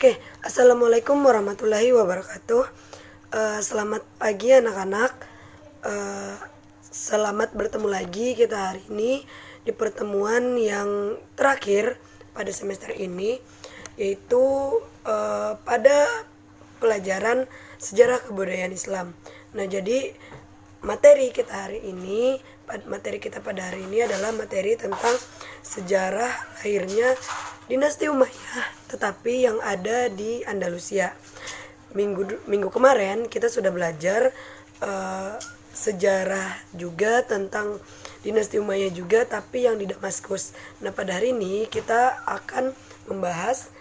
Oke, assalamualaikum warahmatullahi wabarakatuh. Selamat pagi anak-anak. Eh, Selamat bertemu lagi kita hari ini di pertemuan yang terakhir pada semester ini, yaitu pada pelajaran sejarah kebudayaan Islam. Nah, jadi materi kita pada hari ini adalah materi tentang sejarah lahirnya dinasti Umayyah, tetapi yang ada di Andalusia. Minggu kemarin kita sudah belajar sejarah juga tentang dinasti Umayyah juga, tapi yang di Damaskus. Nah, pada hari ini kita akan membahas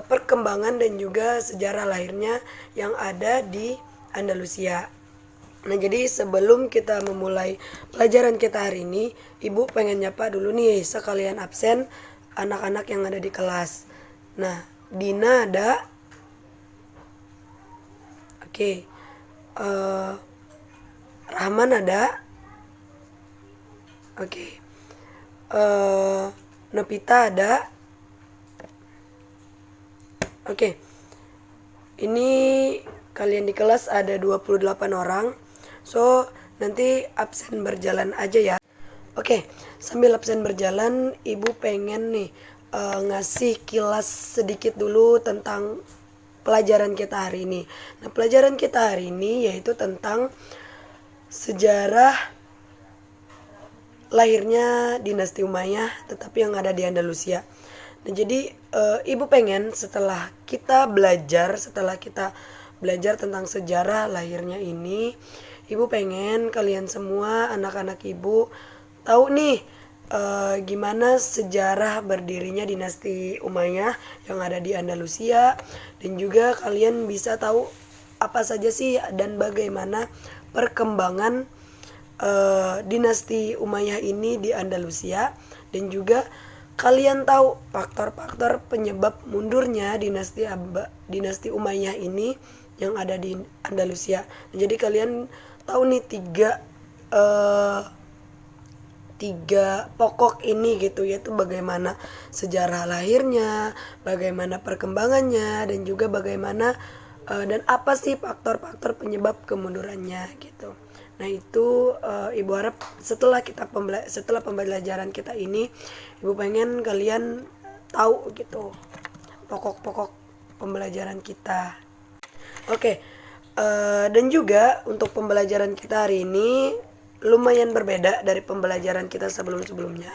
perkembangan dan juga sejarah lahirnya yang ada di Andalusia. Nah, jadi sebelum kita memulai pelajaran kita hari ini, Ibu pengen nyapa dulu nih sekalian absen anak-anak yang ada di kelas. Nah, Dina ada. Oke. Rahman ada. Oke. Novita ada. Oke. Ini kalian di kelas ada 28 orang. So, nanti absen berjalan aja ya. Oke, sambil absen berjalan, Ibu pengen nih ngasih kilas sedikit dulu tentang pelajaran kita hari ini. Nah, pelajaran kita hari ini yaitu tentang sejarah lahirnya dinasti Umayyah, tetapi yang ada di Andalusia. Nah, jadi Ibu pengen setelah kita belajar tentang sejarah lahirnya ini, Ibu pengen kalian semua anak-anak Ibu tahu nih gimana sejarah berdirinya dinasti Umayyah yang ada di Andalusia, dan juga kalian bisa tahu apa saja sih dan bagaimana perkembangan dinasti Umayyah ini di Andalusia, dan juga kalian tahu faktor-faktor penyebab mundurnya dinasti Umayyah ini yang ada di Andalusia. Jadi kalian tahu nih tiga pokok ini gitu, yaitu bagaimana sejarah lahirnya, bagaimana perkembangannya, dan juga bagaimana dan apa sih faktor-faktor penyebab kemundurannya gitu. Nah, itu Ibu harap setelah pembelajaran kita ini, Ibu pengen kalian tahu gitu pokok-pokok pembelajaran kita. Oke, dan juga untuk pembelajaran kita hari ini lumayan berbeda dari pembelajaran kita sebelum-sebelumnya.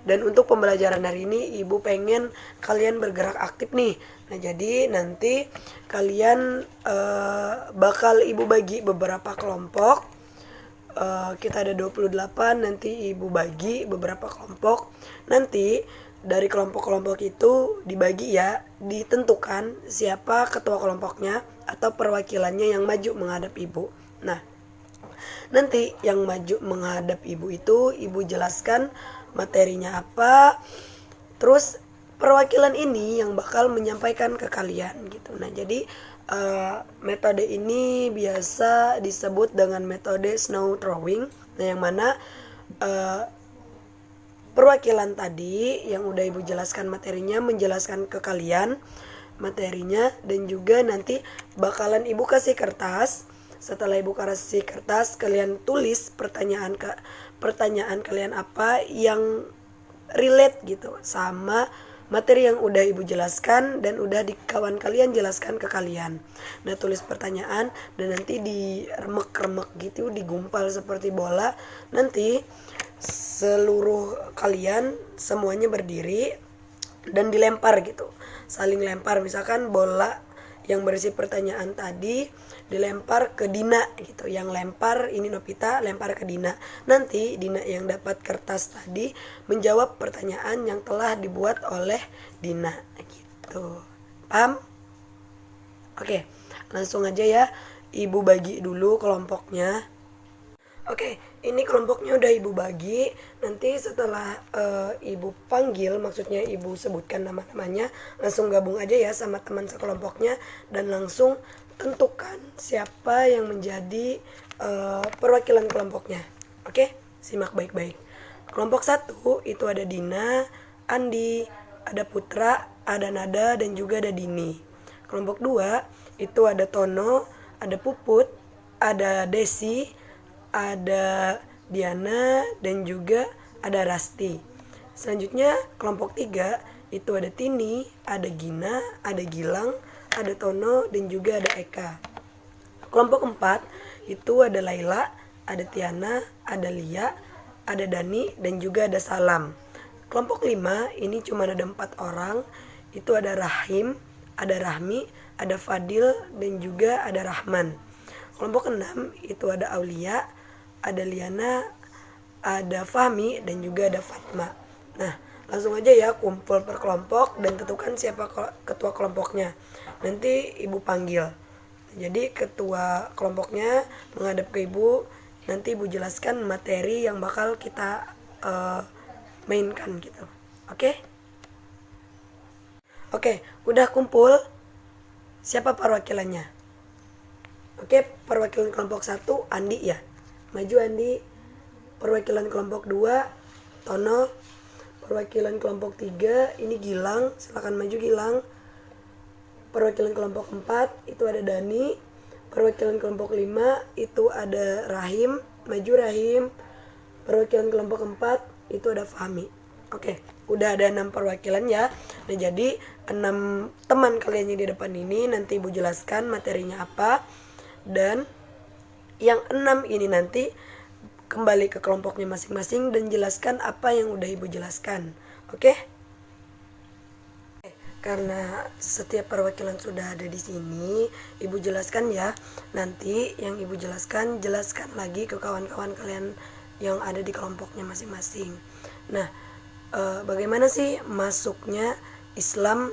Dan untuk pembelajaran hari ini, Ibu pengen kalian bergerak aktif nih. Nah, jadi nanti kalian bakal Ibu bagi beberapa kelompok. Kita ada 28, nanti Ibu bagi beberapa kelompok. Nanti dari kelompok-kelompok itu dibagi ya, ditentukan siapa ketua kelompoknya atau perwakilannya yang maju menghadap Ibu. Nah, nanti yang maju menghadap Ibu itu Ibu jelaskan materinya apa, terus perwakilan ini yang bakal menyampaikan ke kalian gitu. Nah, jadi metode ini biasa disebut dengan metode snow throwing. Nah, yang mana perwakilan tadi yang udah Ibu jelaskan materinya menjelaskan ke kalian materinya, dan juga nanti bakalan Ibu kasih kertas. Setelah Ibu kasih kertas, kalian tulis pertanyaan kalian apa yang relate gitu sama materi yang udah Ibu jelaskan dan udah kawan kalian jelaskan ke kalian. Nah, tulis pertanyaan dan nanti diremek-remek gitu, digumpal seperti bola. Nanti seluruh kalian semuanya berdiri dan dilempar gitu, saling lempar. Misalkan bola yang berisi pertanyaan tadi dilempar ke Dina gitu, yang lempar ini Novita, lempar ke Dina. Nanti Dina yang dapat kertas tadi menjawab pertanyaan yang telah dibuat oleh Dina gitu. Paham? Oke, langsung aja ya, Ibu bagi dulu kelompoknya. Oke, ini kelompoknya udah Ibu bagi. Nanti setelah Ibu panggil, maksudnya Ibu sebutkan nama-namanya, langsung gabung aja ya sama teman sekelompoknya dan langsung tentukan siapa yang menjadi perwakilan kelompoknya. Oke, simak baik-baik. Kelompok 1 itu ada Dina, Andi, ada Putra, ada Nada, dan juga ada Dini. Kelompok 2 itu ada Tono, ada Puput, ada Desi, ada Diana, dan juga ada Rasti. Selanjutnya kelompok 3 itu ada Tini, ada Gina, ada Gilang, ada Tono, dan juga ada Eka. Kelompok 4 itu ada Laila, ada Tiana, ada Lia, ada Dani, dan juga ada Salam. Kelompok 5 ini cuma ada 4 orang, itu ada Rahim, ada Rahmi, ada Fadil, dan juga ada Rahman. Kelompok 6 itu ada Aulia, ada Liana, ada Fahmi, dan juga ada Fatma. Nah, langsung aja ya kumpul per kelompok dan tentukan siapa ketua kelompoknya. Nanti ibu panggil. Jadi ketua kelompoknya menghadap ke ibu, nanti ibu jelaskan materi yang bakal kita mainkan gitu. Oke? Oke, udah kumpul. Siapa perwakilannya? Oke, perwakilan kelompok 1 Andi ya. Maju Andi. Perwakilan kelompok 2 Tono. Perwakilan kelompok 3 ini Gilang, silakan maju Gilang. Perwakilan kelompok 4 itu ada Dani. Perwakilan kelompok 5 itu ada Rahim, maju Rahim. Perwakilan kelompok 4 itu ada Fahmi. Oke, udah ada 6 perwakilan ya. Nah, jadi 6 teman kalian yang di depan ini nanti ibu jelaskan materinya apa. Dan yang 6 ini nanti kembali ke kelompoknya masing-masing dan jelaskan apa yang udah ibu jelaskan. Oke? Karena setiap perwakilan sudah ada di sini, ibu jelaskan ya. Nanti yang ibu jelaskan lagi ke kawan-kawan kalian yang ada di kelompoknya masing-masing. Nah, bagaimana sih masuknya Islam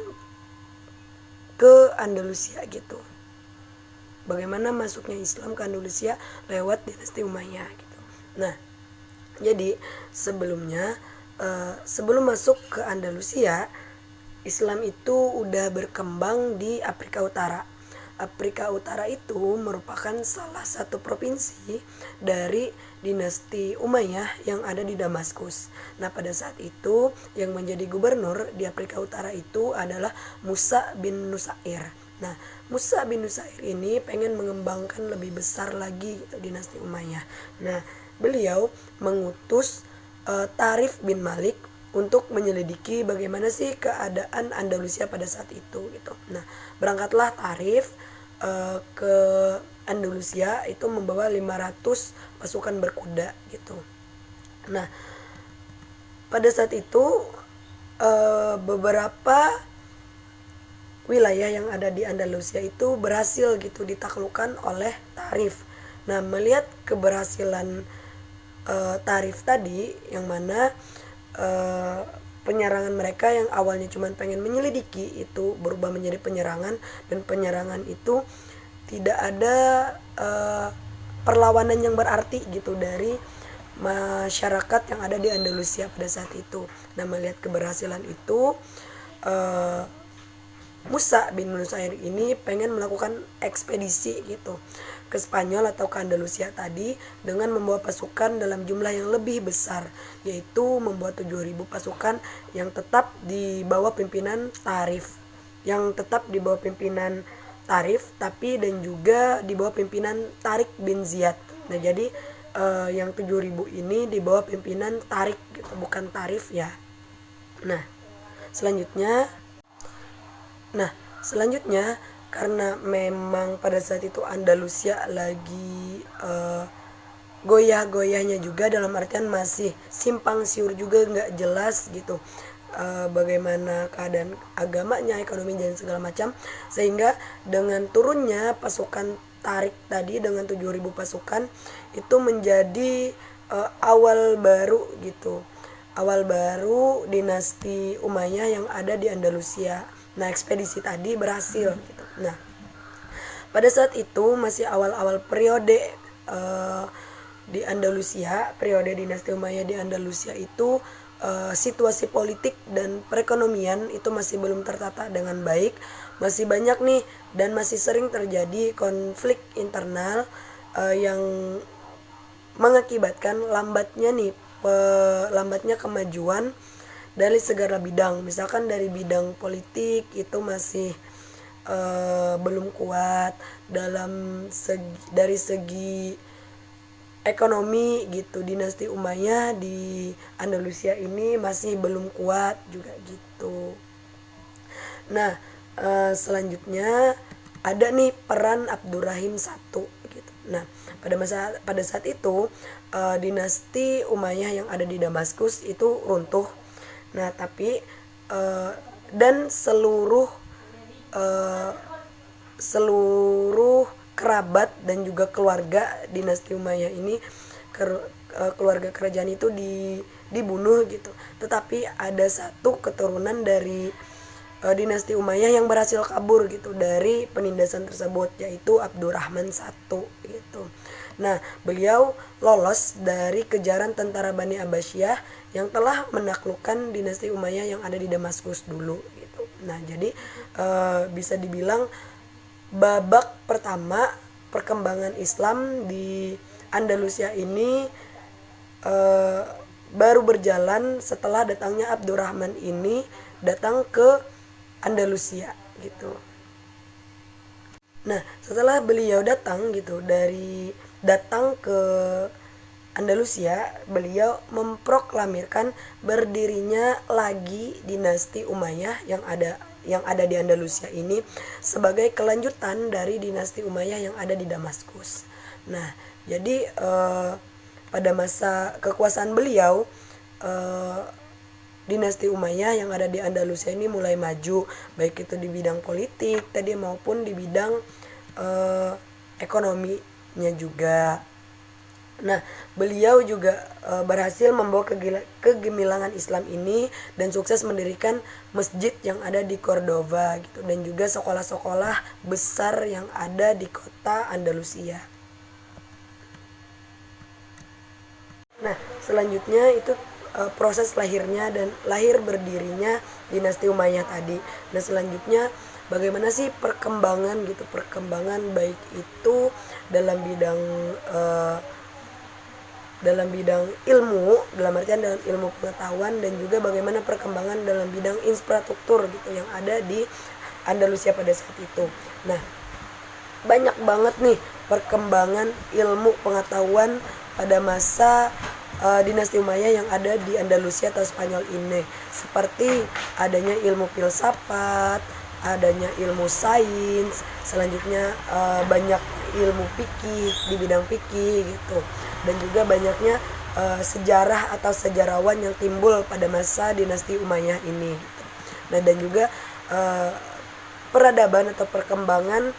ke Andalusia gitu? Bagaimana masuknya Islam ke Andalusia lewat dinasti Umayyah gitu. Nah, jadi sebelumnya sebelum masuk ke Andalusia, Islam itu udah berkembang di Afrika Utara. Afrika Utara itu merupakan salah satu provinsi dari dinasti Umayyah yang ada di Damaskus. Nah, pada saat itu yang menjadi gubernur di Afrika Utara itu adalah Musa bin Nusair. Nah, Musa bin Nusair ini pengen mengembangkan lebih besar lagi gitu, dinasti Umayyah. Nah, beliau mengutus Tarif bin Malik untuk menyelidiki bagaimana sih keadaan Andalusia pada saat itu gitu. Nah, berangkatlah Tarif ke Andalusia itu membawa 500 pasukan berkuda gitu. Nah, pada saat itu beberapa wilayah yang ada di Andalusia itu berhasil gitu ditaklukkan oleh Tarif. Nah, melihat keberhasilan Tarif tadi, yang mana penyerangan mereka yang awalnya cuma pengen menyelidiki itu berubah menjadi penyerangan, dan penyerangan itu tidak ada perlawanan yang berarti gitu dari masyarakat yang ada di Andalusia pada saat itu. Nah, melihat keberhasilan itu, Musa bin Nusair ini pengen melakukan ekspedisi gitu ke Spanyol atau ke Andalusia tadi dengan membawa pasukan dalam jumlah yang lebih besar, yaitu membawa 7.000 pasukan yang tetap di bawah pimpinan Tarif, tapi dan juga di bawah pimpinan Tarik bin Ziyad. Nah, jadi yang 7.000 ini di bawah pimpinan Tarik gitu, bukan Tarif ya. Nah, selanjutnya karena memang pada saat itu Andalusia lagi goyah-goyahnya juga, dalam artian masih simpang siur juga, nggak jelas gitu bagaimana keadaan agamanya, ekonomi dan segala macam, sehingga dengan turunnya pasukan Tarik tadi dengan 7.000 pasukan itu menjadi awal baru dinasti Umayyah yang ada di Andalusia. Nah, ekspedisi tadi berhasil gitu. Nah, pada saat itu masih awal-awal periode di Andalusia, periode dinasti Umayyah di Andalusia itu situasi politik dan perekonomian itu masih belum tertata dengan baik, masih banyak nih dan masih sering terjadi konflik internal yang mengakibatkan lambatnya kemajuan dari segala bidang. Misalkan dari bidang politik itu masih belum kuat dari segi ekonomi gitu. Dinasti Umayyah di Andalusia ini masih belum kuat juga gitu. Nah, selanjutnya ada nih peran Abdurrahim I gitu. Nah, pada saat itu dinasti Umayyah yang ada di Damaskus itu runtuh. Nah, tapi dan eh, seluruh kerabat dan juga keluarga dinasti Umayyah ini, keluarga kerajaan itu dibunuh gitu. Tetapi ada satu keturunan dari dinasti Umayyah yang berhasil kabur gitu dari penindasan tersebut, yaitu Abdurrahman I gitu. Nah, beliau lolos dari kejaran tentara Bani Abbasiyah yang telah menaklukkan dinasti Umayyah yang ada di Damaskus dulu gitu. Nah, jadi bisa dibilang babak pertama perkembangan Islam di Andalusia ini baru berjalan setelah datangnya Abdurrahman ini datang ke Andalusia gitu. Nah, setelah beliau datang ke Andalusia, beliau memproklamirkan berdirinya lagi dinasti Umayyah yang ada di Andalusia ini sebagai kelanjutan dari dinasti Umayyah yang ada di Damaskus. Nah, jadi pada masa kekuasaan beliau, dinasti Umayyah yang ada di Andalusia ini mulai maju, baik itu di bidang politik tadi maupun di bidang ekonominya juga. Nah, beliau juga berhasil membawa kegemilangan Islam ini dan sukses mendirikan masjid yang ada di Cordova gitu, dan juga sekolah-sekolah besar yang ada di kota Andalusia. Nah, selanjutnya itu proses lahirnya dan lahir berdirinya dinasti Umayyah tadi. Nah, selanjutnya bagaimana sih perkembangan baik itu dalam bidang ilmu, dalam artian dalam ilmu pengetahuan, dan juga bagaimana perkembangan dalam bidang infrastruktur gitu yang ada di Andalusia pada saat itu. Nah, banyak banget nih perkembangan ilmu pengetahuan pada masa dinasti Umayyah yang ada di Andalusia atau Spanyol ini, seperti adanya ilmu filsafat, adanya ilmu sains, selanjutnya banyak ilmu fikih di bidang fikih gitu, dan juga banyaknya sejarah atau sejarawan yang timbul pada masa dinasti Umayyah ini gitu. Nah, dan juga peradaban atau perkembangan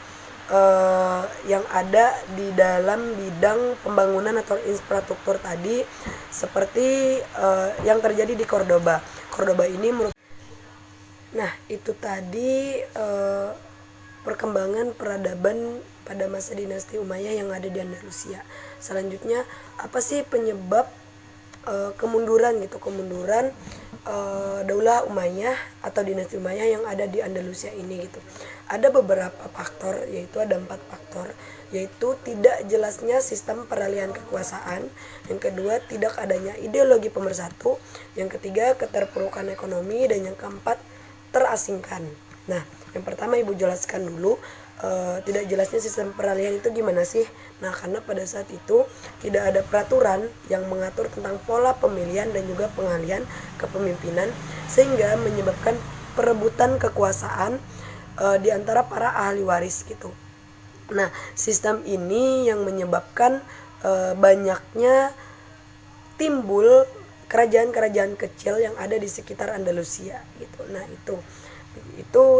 yang ada di dalam bidang pembangunan atau infrastruktur tadi, seperti yang terjadi di Cordoba. Nah, itu tadi perkembangan peradaban pada masa dinasti Umayyah yang ada di Andalusia. Selanjutnya, apa sih penyebab kemunduran Daulah Umayyah atau dinasti Umayyah yang ada di Andalusia ini gitu. Ada beberapa faktor, yaitu ada 4 faktor, yaitu tidak jelasnya sistem peralihan kekuasaan, yang kedua tidak adanya ideologi pemersatu, yang ketiga keterpurukan ekonomi, dan yang keempat terasingkan. Nah, yang pertama Ibu jelaskan dulu tidak jelasnya sistem peralihan itu gimana sih? Nah, karena pada saat itu tidak ada peraturan yang mengatur tentang pola pemilihan dan juga pengalihan kepemimpinan, sehingga menyebabkan perebutan kekuasaan di antara para ahli waris gitu. Nah, sistem ini yang menyebabkan banyaknya timbul kerajaan-kerajaan kecil yang ada di sekitar Andalusia gitu. Nah, itu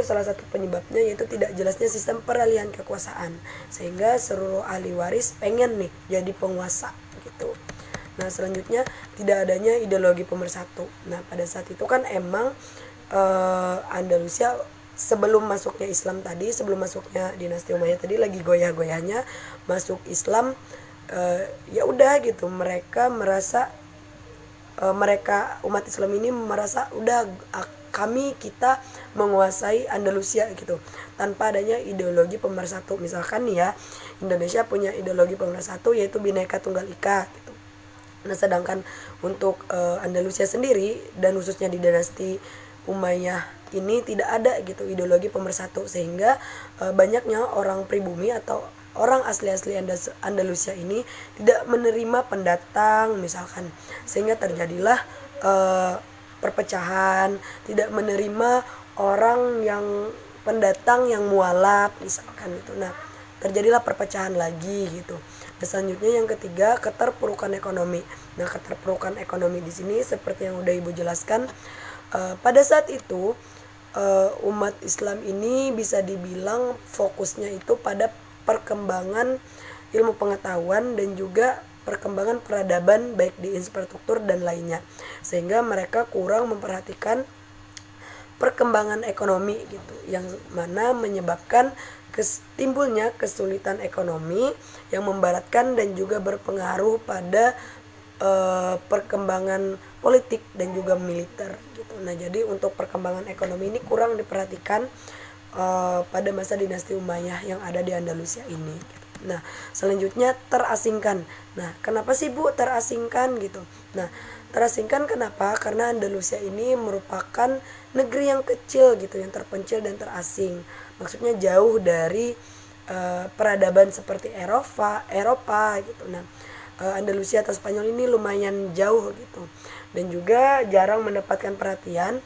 salah satu penyebabnya, yaitu tidak jelasnya sistem peralihan kekuasaan, sehingga seluruh ahli waris pengen nih jadi penguasa gitu. Nah, selanjutnya tidak adanya ideologi pemersatu. Nah, pada saat itu kan emang Andalusia sebelum masuknya Islam tadi, sebelum masuknya dinasti Umayyah tadi lagi goyah-goyahnya masuk Islam, ya udah gitu, mereka umat Islam ini merasa udah kita menguasai Andalusia gitu, tanpa adanya ideologi pemersatu. Misalkan nih ya, Indonesia punya ideologi pemersatu, yaitu Bhinneka Tunggal Ika gitu. Nah, sedangkan untuk Andalusia sendiri, dan khususnya di dinasti Umayyah ini tidak ada gitu ideologi pemersatu, sehingga banyaknya orang pribumi atau orang asli-asli Andalusia ini tidak menerima pendatang misalkan, sehingga terjadilah perpecahan, tidak menerima orang yang pendatang yang mualaf misalkan itu. Nah, terjadilah perpecahan lagi gitu. Dan selanjutnya yang ketiga, keterpurukan ekonomi. Nah, keterpurukan ekonomi di sini seperti yang udah Ibu jelaskan, pada saat itu umat Islam ini bisa dibilang fokusnya itu pada perkembangan ilmu pengetahuan dan juga perkembangan peradaban baik di infrastruktur dan lainnya, sehingga mereka kurang memperhatikan perkembangan ekonomi gitu, yang mana menyebabkan timbulnya kesulitan ekonomi yang memberatkan dan juga berpengaruh pada perkembangan politik dan juga militer gitu. Nah, jadi untuk perkembangan ekonomi ini kurang diperhatikan pada masa dinasti Umayyah yang ada di Andalusia ini gitu. Nah, selanjutnya terasingkan. Nah, kenapa sih Bu terasingkan gitu? Nah, terasingkan kenapa? Karena Andalusia ini merupakan negeri yang kecil gitu, yang terpencil dan terasing. Maksudnya jauh dari peradaban seperti Eropa gitu. Nah, Andalusia atau Spanyol ini lumayan jauh gitu, dan juga jarang mendapatkan perhatian,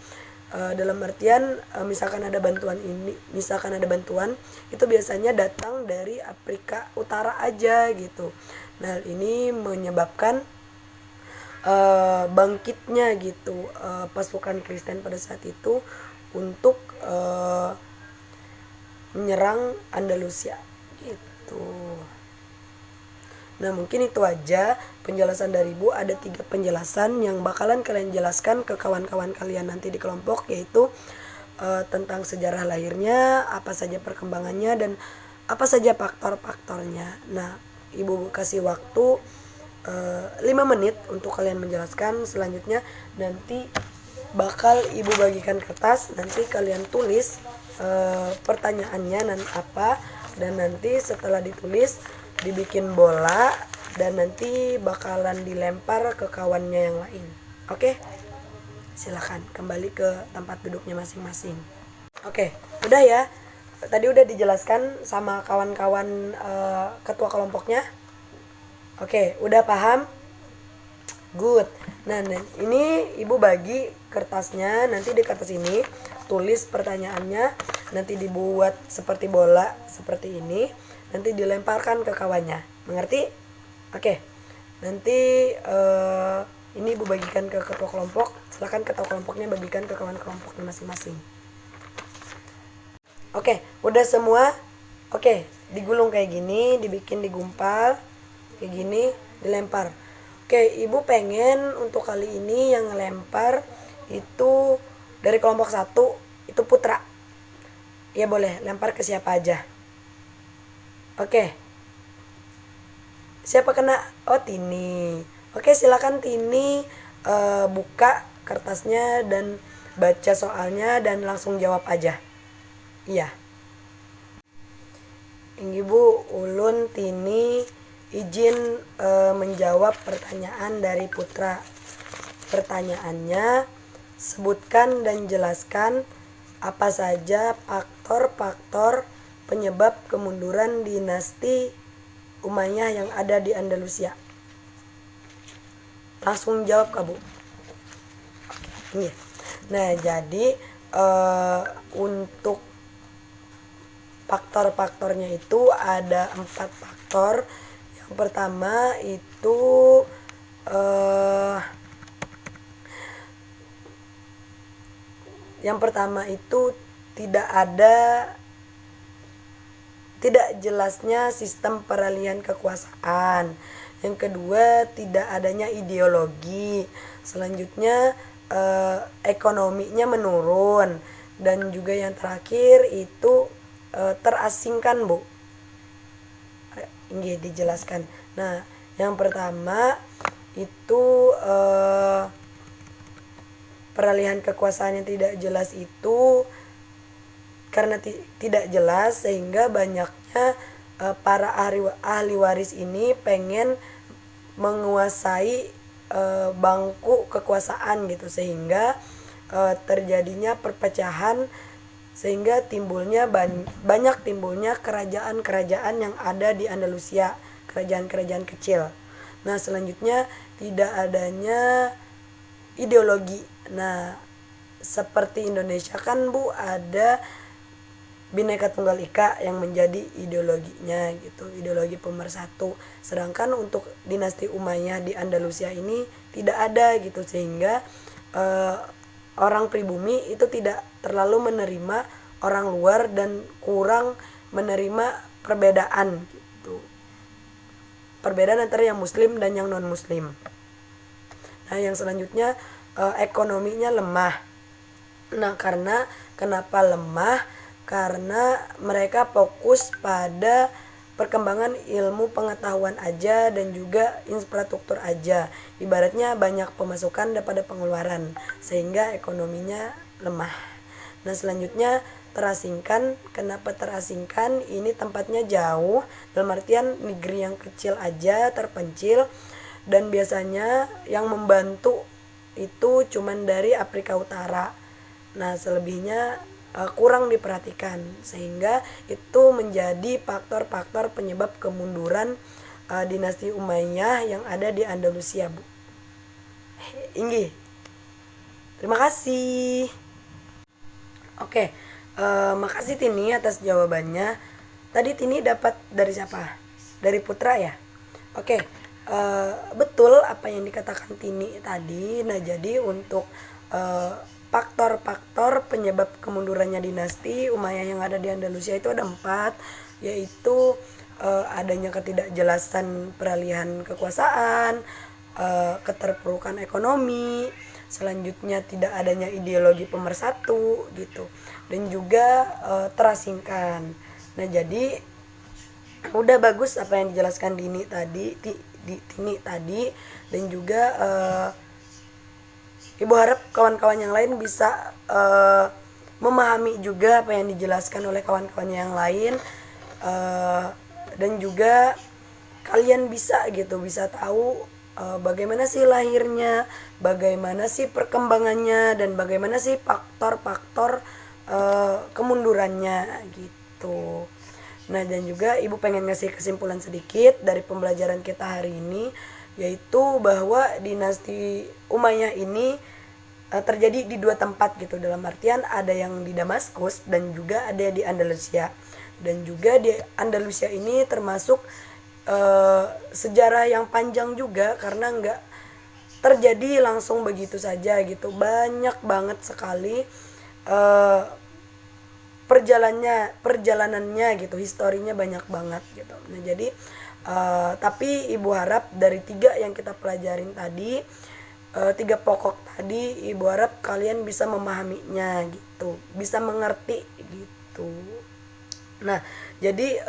dalam artian misalkan ada bantuan itu biasanya datang dari Afrika Utara aja gitu. Nah, ini menyebabkan bangkitnya gitu pasukan Kristen pada saat itu untuk menyerang Andalusia gitu. Nah, mungkin itu aja penjelasan dari Ibu. Ada 3 penjelasan yang bakalan kalian jelaskan ke kawan-kawan kalian nanti di kelompok, yaitu tentang sejarah lahirnya, apa saja perkembangannya, dan apa saja faktor-faktornya. Nah, Ibu kasih waktu 5 menit untuk kalian menjelaskan. Selanjutnya nanti bakal Ibu bagikan kertas, nanti kalian tulis pertanyaannya dan apa, dan nanti setelah ditulis dibikin bola dan nanti bakalan dilempar ke kawannya yang lain. Oke? Silakan kembali ke tempat duduknya masing-masing. Oke, udah ya. Tadi udah dijelaskan sama kawan-kawan ketua kelompoknya. Oke, udah paham? Good. Nah, ini Ibu bagi kertasnya. Nanti di kertas ini tulis pertanyaannya, nanti dibuat seperti bola seperti ini. Nanti dilemparkan ke kawannya. Mengerti? Oke. Nanti ini Ibu bagikan ke ketua kelompok. Silakan ketua kelompoknya bagikan ke kawan kelompoknya masing-masing. Oke, udah semua? Oke, digulung kayak gini, dibikin digumpal kayak gini, dilempar. Oke, Ibu pengen untuk kali ini yang ngelempar itu dari kelompok 1 itu Putra. Ya boleh, lempar ke siapa aja. Oke. Siapa kena? Oh, Tini. Oke, silakan Tini buka kertasnya dan baca soalnya dan langsung jawab aja. Iya. Ibu Ulun, Tini izin menjawab pertanyaan dari Putra. Pertanyaannya, sebutkan dan jelaskan apa saja faktor-faktor penyebab kemunduran dinasti Umayyah yang ada di Andalusia. Langsung jawab Kak Bu. Oke. Nah, jadi untuk faktor-faktornya itu ada 4 faktor. Yang pertama itu tidak jelasnya sistem peralihan kekuasaan. Yang kedua, tidak adanya ideologi. Selanjutnya ekonominya menurun. Dan juga yang terakhir itu terasingkan Bu. Ini dijelaskan. Nah, yang pertama itu peralihan kekuasaan yang tidak jelas itu karena tidak jelas, sehingga banyaknya para ahli waris ini pengen menguasai bangku kekuasaan gitu, sehingga terjadinya perpecahan sehingga banyak timbulnya kerajaan-kerajaan yang ada di Andalusia, kerajaan-kerajaan kecil. Nah, selanjutnya tidak adanya ideologi. Nah, seperti Indonesia kan Bu ada Bhinneka Tunggal Ika yang menjadi ideologinya gitu, ideologi pemersatu. Sedangkan untuk dinasti Umayyah di Andalusia ini tidak ada gitu, sehingga orang pribumi itu tidak terlalu menerima orang luar dan kurang menerima perbedaan gitu. Perbedaan antara yang muslim dan yang non muslim. Nah, yang selanjutnya ekonominya lemah. Nah, kenapa lemah? Karena mereka fokus pada perkembangan ilmu pengetahuan aja dan juga infrastruktur aja. Ibaratnya banyak pemasukan daripada pengeluaran, sehingga ekonominya lemah. Nah, selanjutnya terasingkan. Kenapa terasingkan? Ini tempatnya jauh, dalam artian negeri yang kecil aja, terpencil, dan biasanya yang membantu itu cuman dari Afrika Utara. Nah, selebihnya kurang diperhatikan, sehingga itu menjadi faktor-faktor penyebab kemunduran dinasti Umayyah yang ada di Andalusia, Bu. Inggi, terima kasih. Oke, makasih Tini atas jawabannya. Tadi Tini dapat dari siapa? Dari Putra ya? Oke, betul apa yang dikatakan Tini tadi. Nah, jadi untuk faktor-faktor penyebab kemundurannya dinasti Umayyah yang ada di Andalusia itu ada 4, yaitu adanya ketidakjelasan peralihan kekuasaan, keterpurukan ekonomi, selanjutnya tidak adanya ideologi pemersatu gitu, dan juga terasingkan. Nah, jadi udah bagus apa yang dijelaskan Tini tadi, dan juga Ibu harap kawan-kawan yang lain bisa memahami juga apa yang dijelaskan oleh kawan-kawan yang lain, dan juga kalian bisa tahu bagaimana sih lahirnya, bagaimana sih perkembangannya, dan bagaimana sih faktor-faktor kemundurannya gitu. Nah, dan juga Ibu pengen ngasih kesimpulan sedikit dari pembelajaran kita hari ini, yaitu bahwa dinasti Umayyah ini terjadi di 2 tempat gitu, dalam artian ada yang di Damaskus dan juga ada di Andalusia. Dan juga di Andalusia ini termasuk sejarah yang panjang juga, karena nggak terjadi langsung begitu saja gitu, banyak banget sekali perjalanannya gitu, historinya banyak banget gitu. Nah, jadi tapi Ibu harap dari 3 yang kita pelajarin tadi, 3 pokok tadi, Ibu harap kalian bisa memahaminya gitu, bisa mengerti gitu. Nah, jadi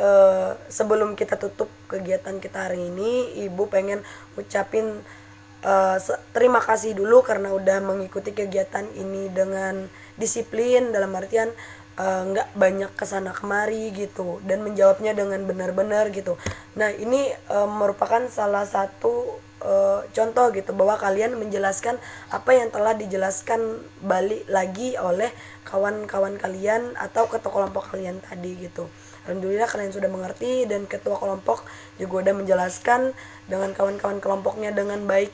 sebelum kita tutup kegiatan kita hari ini, Ibu pengen ucapin terima kasih dulu karena udah mengikuti kegiatan ini dengan disiplin, dalam artian nggak banyak kesana kemari gitu, dan menjawabnya dengan benar-benar gitu. Nah, ini merupakan salah satu contoh gitu, bahwa kalian menjelaskan apa yang telah dijelaskan balik lagi oleh kawan-kawan kalian atau ketua kelompok kalian tadi gitu. Alhamdulillah kalian sudah mengerti, dan ketua kelompok juga udah menjelaskan dengan kawan-kawan kelompoknya dengan baik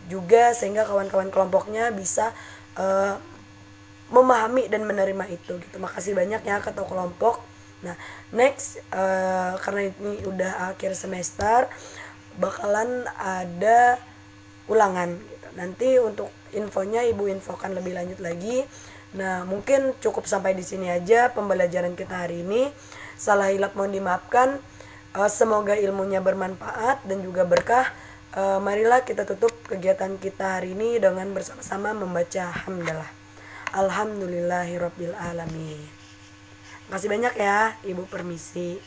juga, sehingga kawan-kawan kelompoknya bisa memahami dan menerima itu gitu. Makasih banyak ya ketua kelompok. Nah, next karena ini udah akhir semester, bakalan ada ulangan gitu. Nanti untuk infonya Ibu infokan lebih lanjut lagi. Nah, mungkin cukup sampai di sini aja pembelajaran kita hari ini. Salah hilap mohon dimaafkan. Semoga ilmunya bermanfaat dan juga berkah. Marilah kita tutup kegiatan kita hari ini dengan bersama-sama membaca hamdalah. Alhamdulillahirabbil alamin. Makasih banyak ya, Ibu permisi.